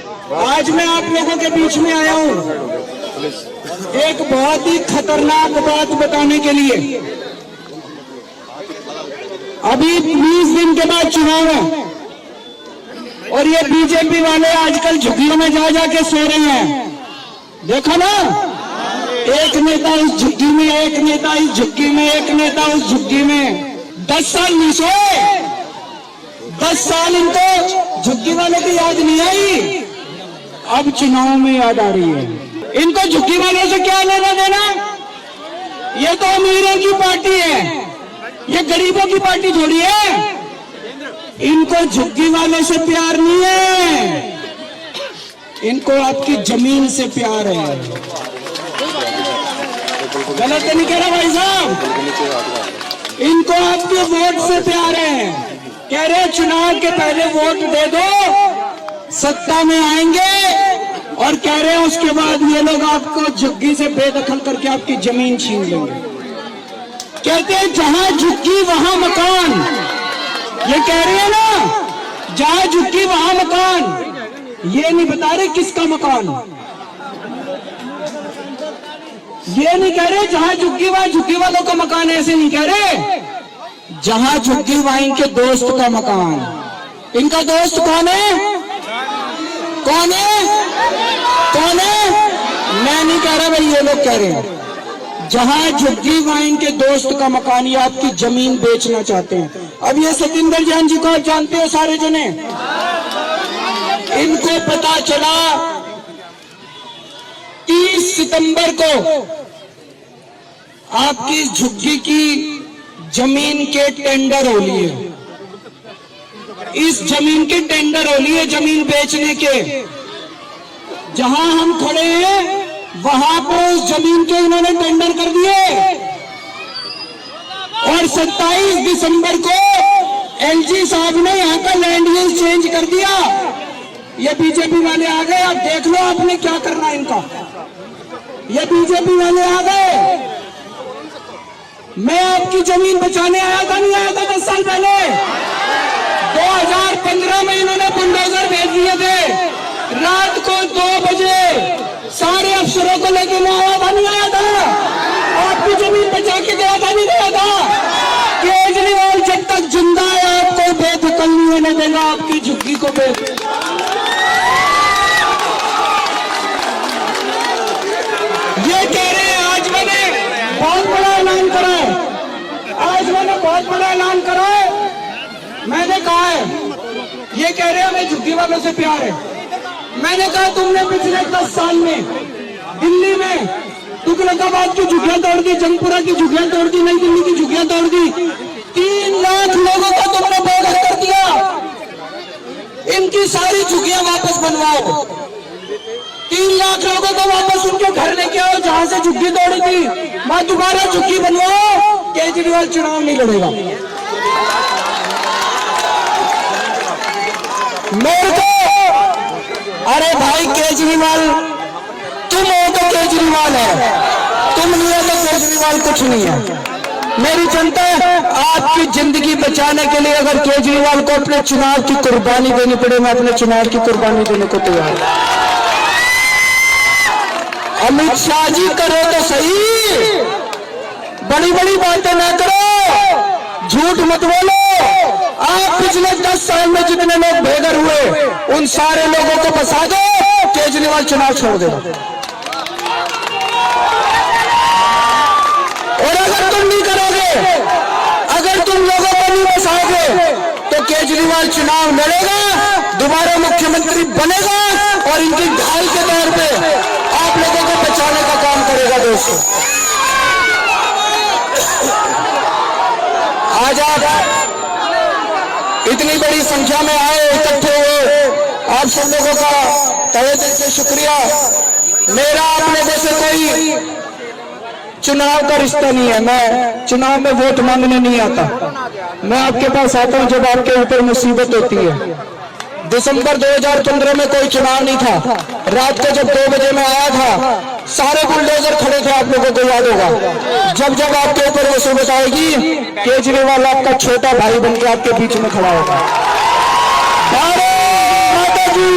आज मैं आप लोगों के बीच में आया हूं एक बहुत ही खतरनाक बात बताने के लिए। अभी 20 दिन के बाद चुनाव है और ये बीजेपी वाले आजकल झुग्गियों में जा जाके सो रहे हैं। देखो ना, एक नेता इस झुग्गी में, एक नेता इस झुग्गी में, एक नेता उस झुग्गी में। 10 साल नहीं सोए, 10 साल इनको झुग्गी वाले की याद नहीं आई, अब चुनाव में याद आ रही है। इनको झुग्गी वालों से क्या लेना देना? ये तो अमीरों की पार्टी है, ये गरीबों की पार्टी थोड़ी है। इनको झुग्गी वाले से प्यार नहीं है, इनको आपकी जमीन से प्यार है। गलत तो नहीं कह रहा भाई साहब? इनको आपके वोट से प्यार है। कह रहे चुनाव के पहले वोट दे दो, सत्ता में आएंगे, और कह रहे हैं उसके बाद ये लोग आपको झुग्गी से बेदखल करके आपकी जमीन छीन लेंगे। कहते हैं जहां झुग्गी वहां मकान। ये कह रहे हैं ना, जहां झुग्गी वहां मकान। ये नहीं बता रहे किसका मकान, ये नहीं कह रहे जहां झुग्गी वहां झुग्गी वालों का मकान, ऐसे नहीं कह रहे। जहां झुग्गी वहां इनके दोस्त का मकान। इनका दोस्त कौन है? कौन है? कौन है? मैं नहीं कह रहा भाई, ये लोग कह रहे हैं। जहां झुग्गी वहां इनके दोस्त का मकान। ये आपकी जमीन बेचना चाहते हैं। अब ये सतिंदर जैन जी को आप जानते हो सारे जने। इनको पता चला 30 सितंबर को आपकी झुग्गी की जमीन के टेंडर हो लिए। इस जमीन के टेंडर हो लिए, जमीन बेचने के। जहां हम खड़े हैं वहां पर उस जमीन के इन्होंने टेंडर कर दिए। और 27 दिसंबर को एलजी साहब ने यहां का लैंड यूज चेंज कर दिया। ये बीजेपी वाले आ गए, अब देख लो आपने क्या करना है इनका। ये बीजेपी वाले आ गए। मैं आपकी जमीन बचाने आया था, नहीं आया था 10 साल पहले? 2015 में इन्होंने बुलडोजर भेज दिए थे। रात को 2 बजे सारे अफसरों को लेके मैं आया था, नहीं आया था? आपकी जमीन बचा के गया था, नहीं गया था? केजरीवाल जब तक जिंदा है आपको बेदखल नहीं होने देगा, आपकी झुग्गी को ये कह रहे हैं। आज मैंने बहुत बड़ा ऐलान करा है, आज मैंने बहुत बड़ा ऐलान करा है। मैंने कहा है, ये कह रहे हैं हमें झुग्गी वालों से प्यार है। मैंने कहा तुमने पिछले 10 साल में दिल्ली में तुगलकाबाद की झुग्गियां तोड़ दी, जंगपुरा की झुग्गियां तोड़ दी, नई दिल्ली की झुग्गियां तोड़ दी। 3 लाख लोगों को तुमने बेघर कर दिया। इनकी सारी झुग्गियां वापस बनवाओ। 3 लाख लोगों को वापस उनके घर लेके आओ जहां से झुग्गी तोड़ी थी। वहां दोबारा झुग्गी बनवाओ। केजरीवाल चुनाव नहीं लड़ेगा। मेरे को अरे भाई केजरीवाल तुम हो तो केजरीवाल है, तुम नहीं हो तो केजरीवाल कुछ नहीं है। मेरी जनता आपकी जिंदगी बचाने के लिए अगर केजरीवाल को अपने चुनाव की कुर्बानी देनी पड़े, मैं अपने चुनाव की कुर्बानी देने को तैयार हूं। अमित शाह जी करो तो सही, बड़ी बड़ी बातें ना करो, झूठ मत बोलो। आप पिछले 10 साल में जितने लोग बेघर हुए उन सारे लोगों को बसा दो, केजरीवाल चुनाव छोड़ देगा। और अगर तुम नहीं करोगे, अगर तुम लोगों को नहीं बसाओगे तो केजरीवाल चुनाव लड़ेगा, दोबारा मुख्यमंत्री बनेगा और इनकी ढाल के तौर पे आप लोगों को बचाने का काम करेगा। दोस्तों आज आप इतनी बड़ी संख्या में आए, इकट्ठे हुए, आप सब लोगों का तहे दिल से शुक्रिया। मेरा आप लोगों से कोई चुनाव का रिश्ता नहीं है, मैं चुनाव में वोट मांगने नहीं आता। मैं आपके पास आता हूं जब आपके ऊपर मुसीबत होती है। दिसंबर 2015 में कोई चुनाव नहीं था, रात को जब 2 बजे में आया था, सारे बुलडोजर खड़े थे, आप लोगों को याद होगा। जब जब आपके ऊपर मुसीबत आएगी, केजरीवाल आपका छोटा भाई बनकर आपके बीच में खड़ा होगा। भारत माता की